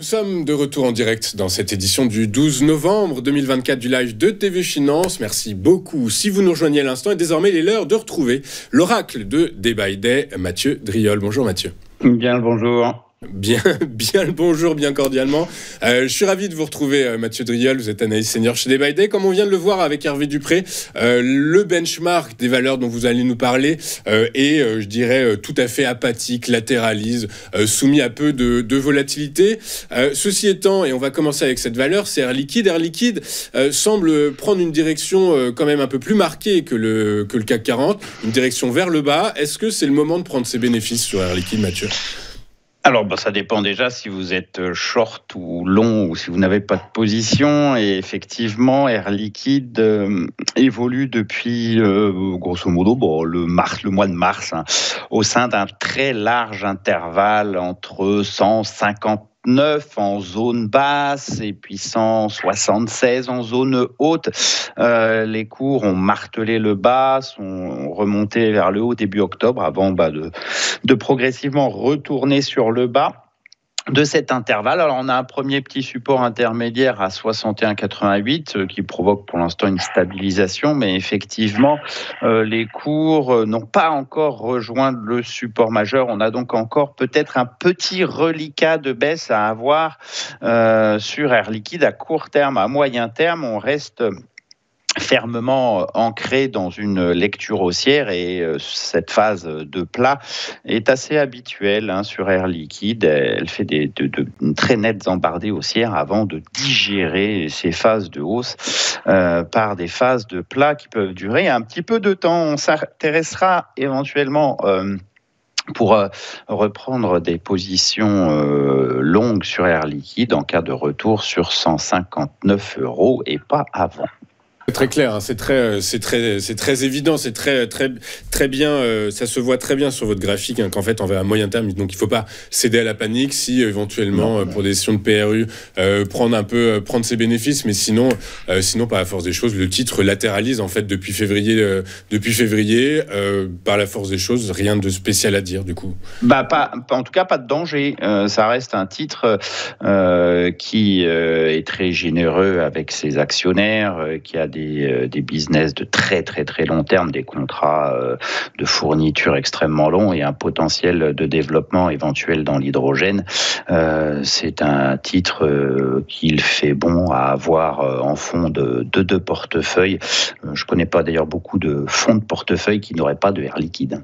sommes de retour en direct dans cette édition du 12 novembre 2024 du live de TV Finance. Merci beaucoup si vous nous rejoignez à l'instant. Et désormais, il est l'heure de retrouver l'oracle de Day by Day, Mathieu Driol. Bonjour Mathieu. Bien le bonjour. Bien le bonjour, bien cordialement. Je suis ravi de vous retrouver, Mathieu Driol. Vous êtes analyste senior chez Day by Day. Comme on vient de le voir avec Hervé Dupré, le benchmark des valeurs dont vous allez nous parler est, je dirais, tout à fait apathique, latéralise, soumis à peu de volatilité. Ceci étant, et on va commencer avec cette valeur, c'est Air Liquide. Air Liquide semble prendre une direction quand même un peu plus marquée que le CAC 40, une direction vers le bas. Est-ce que c'est le moment de prendre ses bénéfices sur Air Liquide, Mathieu ? Alors, ça dépend déjà si vous êtes short ou long ou si vous n'avez pas de position. Et effectivement, Air Liquide évolue depuis, grosso modo, le mois de mars, au sein d'un très large intervalle entre 159 en zone basse et puis 176 en zone haute. Les cours ont martelé le bas, sont remontés vers le haut début octobre avant de progressivement retourner sur le bas de cet intervalle. Alors, on a un premier petit support intermédiaire à 61,88 qui provoque pour l'instant une stabilisation, mais effectivement, les cours n'ont pas encore rejoint le support majeur. On a donc encore peut-être un petit reliquat de baisse à avoir sur Air Liquide à court terme. À moyen terme, on reste fermement ancré dans une lecture haussière et cette phase de plat est assez habituelle sur Air Liquide. Elle fait de très nettes embardées haussières avant de digérer ces phases de hausse par des phases de plat qui peuvent durer un petit peu de temps. On s'intéressera éventuellement pour reprendre des positions longues sur Air Liquide en cas de retour sur 159 € et pas avant. C'est très clair, c'est très évident, c'est très bien, ça se voit très bien sur votre graphique qu'en fait on va à moyen terme, donc il ne faut pas céder à la panique si éventuellement pour des sessions de PRU prendre ses bénéfices, mais sinon par la force des choses, le titre latéralise en fait depuis février, par la force des choses, rien de spécial à dire du coup. En tout cas pas de danger, ça reste un titre qui est très généreux avec ses actionnaires, qui a des business de très très très long terme, des contrats de fourniture extrêmement longs et un potentiel de développement éventuel dans l'hydrogène. C'est un titre qu'il fait bon à avoir en fond de portefeuille. Je ne connais pas d'ailleurs beaucoup de fonds de portefeuille qui n'auraient pas de Air Liquide.